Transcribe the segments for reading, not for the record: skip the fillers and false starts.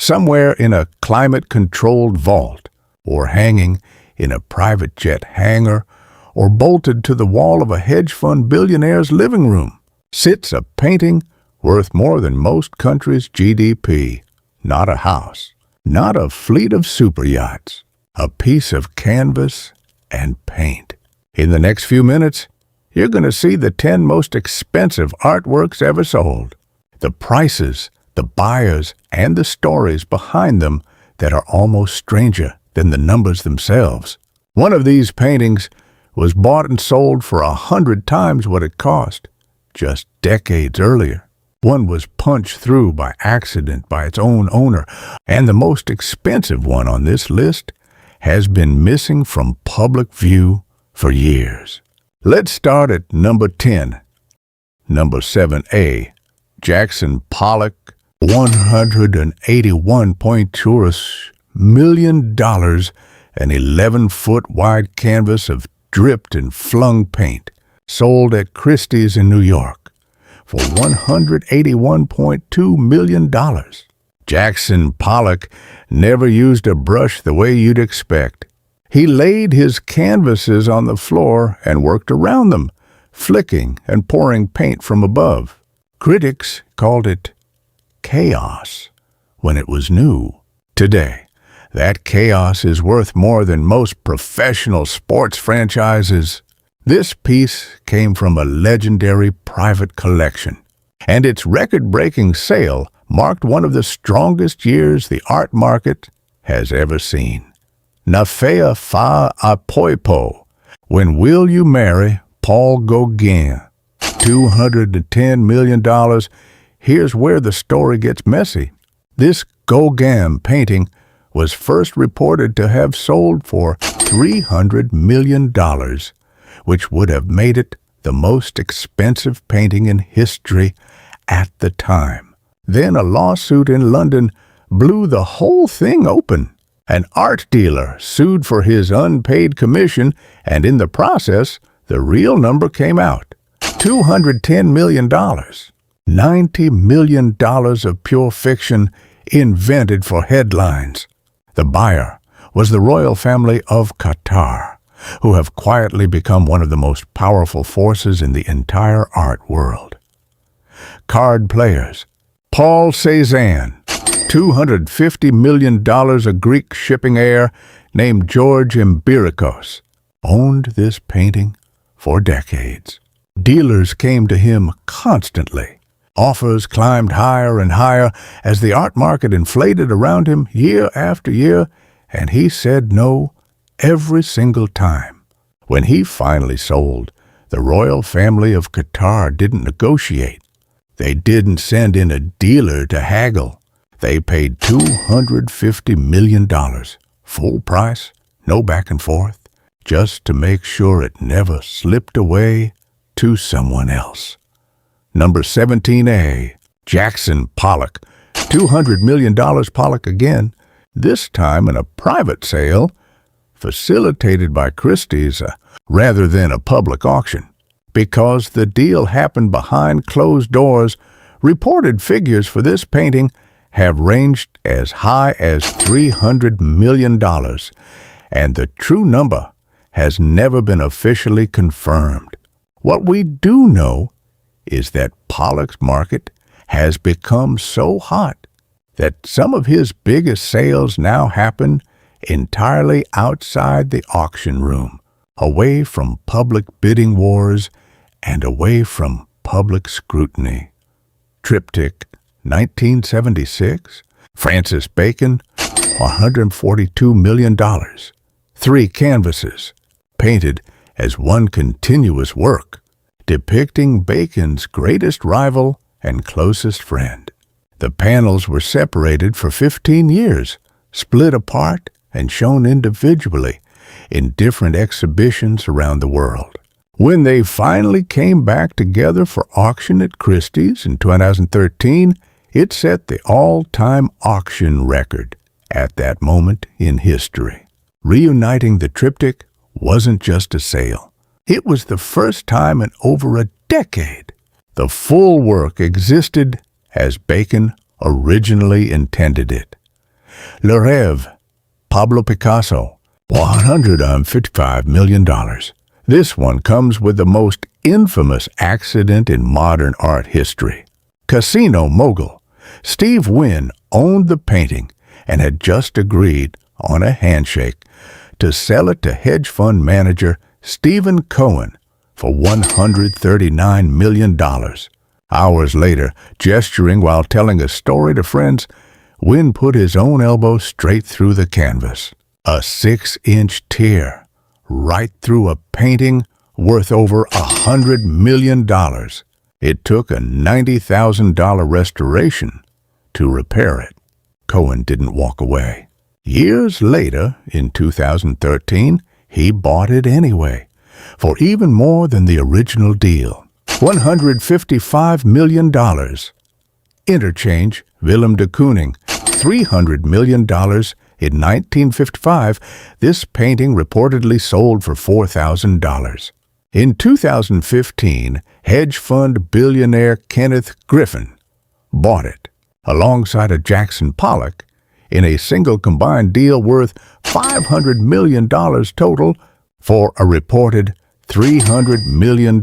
somewhere in a climate-controlled vault, or hanging in a private jet hangar, or bolted to the wall of a hedge fund billionaire's living room, sits a painting worth more than most countries' GDP. Not a house, not a fleet of super yachts, a piece of canvas and paint. In the next few minutes, you're going to see the 10 most expensive artworks ever sold, the prices, the buyers, and the stories behind them that are almost stranger than the numbers themselves. One of these paintings was bought and sold for 100 times what it cost, just decades earlier. One was punched through by accident by its own owner, and the most expensive one on this list has been missing from public view for years. Let's start at number 10. Number 7A, Jackson Pollock, $181.2 million, an 11-foot wide canvas of dripped and flung paint, sold at Christie's in New York for $181.2 million. Jackson Pollock never used a brush the way you'd expect. He laid his canvases on the floor and worked around them, flicking and pouring paint from above. Critics called it chaos when it was new. Today, that chaos is worth more than most professional sports franchises. This piece came from a legendary private collection, and its record-breaking sale marked one of the strongest years the art market has ever seen. Nafea fa apoipo, When Will You Marry Paul Gauguin? $210 million. Here's where the story gets messy. This Gauguin painting was first reported to have sold for $300 million, which would have made it the most expensive painting in history at the time. Then a lawsuit in London blew the whole thing open. An art dealer sued for his unpaid commission, and in the process, the real number came out. $210 million. $90 million of pure fiction invented for headlines. The buyer was the royal family of Qatar, who have quietly become one of the most powerful forces in the entire art world. Card players. Paul Cézanne, $250 million, a Greek shipping heir named George Empirikos, owned this painting for decades. Dealers came to him constantly. Offers climbed higher and higher as the art market inflated around him year after year, and he said no every single time. When he finally sold, the royal family of Qatar didn't negotiate. They didn't send in a dealer to haggle. They paid $250 million, full price, no back and forth, just to make sure it never slipped away to someone else. Number 17A, Jackson Pollock, $200 million. Pollock again, this time in a private sale, facilitated by Christie's rather than a public auction. Because the deal happened behind closed doors, reported figures for this painting have ranged as high as $300 million, and the true number has never been officially confirmed. What we do know is that Pollock's market has become so hot that some of his biggest sales now happen entirely outside the auction room, away from public bidding wars and away from public scrutiny. Triptych, 1976, Francis Bacon, $142 million. 3 canvases, painted as one continuous work, depicting Bacon's greatest rival and closest friend. The panels were separated for 15 years, split apart and shown individually in different exhibitions around the world. When they finally came back together for auction at Christie's in 2013, it set the all-time auction record at that moment in history. Reuniting the triptych wasn't just a sale. It was the first time in over a decade the full work existed as Bacon originally intended it. Le Rêve, Pablo Picasso, $155 million. This one comes with the most infamous accident in modern art history. Casino mogul Steve Wynn owned the painting and had just agreed on a handshake to sell it to hedge fund manager Stephen Cohen for $139 million. Hours later, gesturing while telling a story to friends, Wynn put his own elbow straight through the canvas. A 6-inch tear right through a painting worth over $100 million. It took a $90,000 restoration to repair it. Cohen didn't walk away. Years later, in 2013, he bought it anyway, for even more than the original deal, $155 million. Interchange, Willem de Kooning, $300 million. In 1955, this painting reportedly sold for $4,000. In 2015, hedge fund billionaire Kenneth Griffin bought it, alongside a Jackson Pollock, in a single combined deal worth $500 million total for a reported $300 million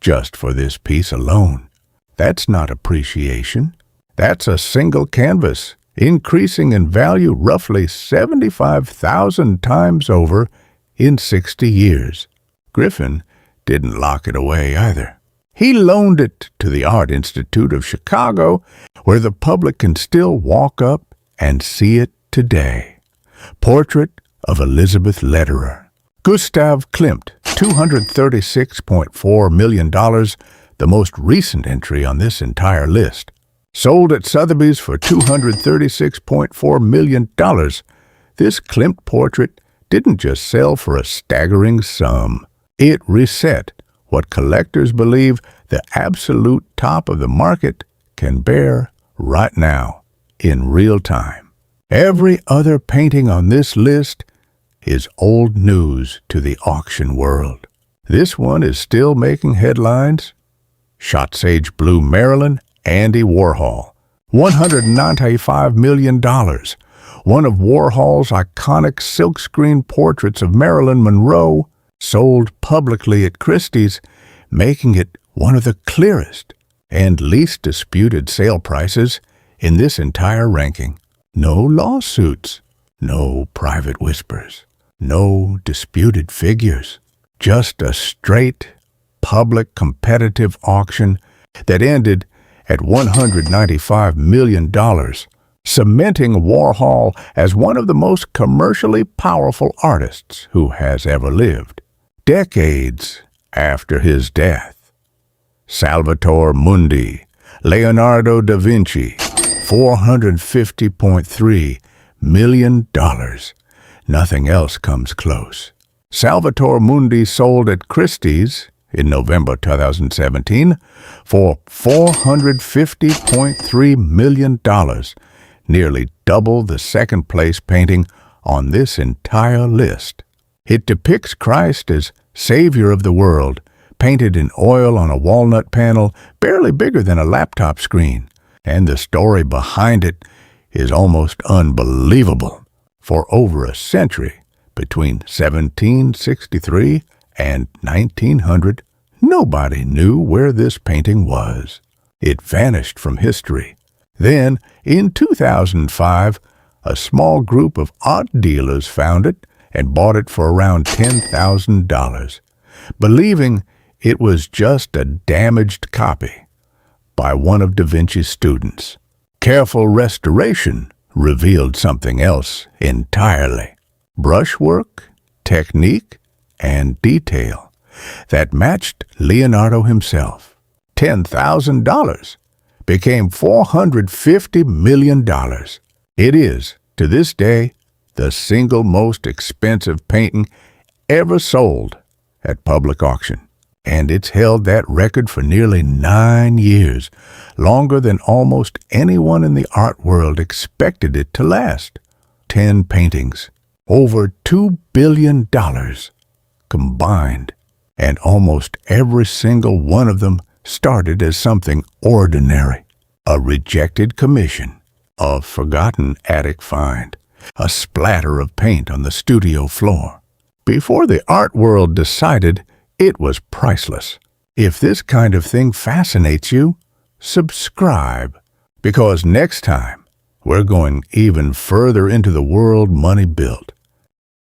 just for this piece alone. That's not appreciation. That's a single canvas, increasing in value roughly 75,000 times over in 60 years. Griffin didn't lock it away either. He loaned it to the Art Institute of Chicago, where the public can still walk up and see it today. Portrait of Elizabeth Lederer. Gustav Klimt, $236.4 million, the most recent entry on this entire list. Sold at Sotheby's for $236.4 million. This Klimt portrait didn't just sell for a staggering sum. It reset what collectors believe the absolute top of the market can bear right now, in real time. Every other painting on this list is old news to the auction world. This one is still making headlines. Shot Sage Blue Maryland, Andy Warhol, $195 million. One of Warhol's iconic silkscreen portraits of Marilyn Monroe sold publicly at Christie's, making it one of the clearest and least disputed sale prices in this entire ranking. No lawsuits, no private whispers, no disputed figures, just a straight, public competitive auction that ended at $195 million, cementing Warhol as one of the most commercially powerful artists who has ever lived. Decades after his death, Salvator Mundi, Leonardo da Vinci, $450.3 million. Nothing else comes close. Salvator Mundi sold at Christie's in November 2017 for $450.3 million, nearly double the second-place painting on this entire list. It depicts Christ as Savior of the world, painted in oil on a walnut panel barely bigger than a laptop screen, and the story behind it is almost unbelievable. For over a century, between 1763 and 1900, nobody knew where this painting was. It vanished from history. Then, in 2005, a small group of art dealers found it and bought it for around $10,000, believing it was just a damaged copy by one of Da Vinci's students. Careful restoration revealed something else entirely. Brushwork, technique, and detail that matched Leonardo himself. $10,000 became $450 million. It is, to this day, the single most expensive painting ever sold at public auction. And it's held that record for nearly 9 years, longer than almost anyone in the art world expected it to last. 10 paintings, over $2 billion combined, and almost every single one of them started as something ordinary, a rejected commission, A forgotten attic find. A splatter of paint on the studio floor. Before the art world decided, it was priceless. If this kind of thing fascinates you, subscribe, because next time we're going even further into the world money built.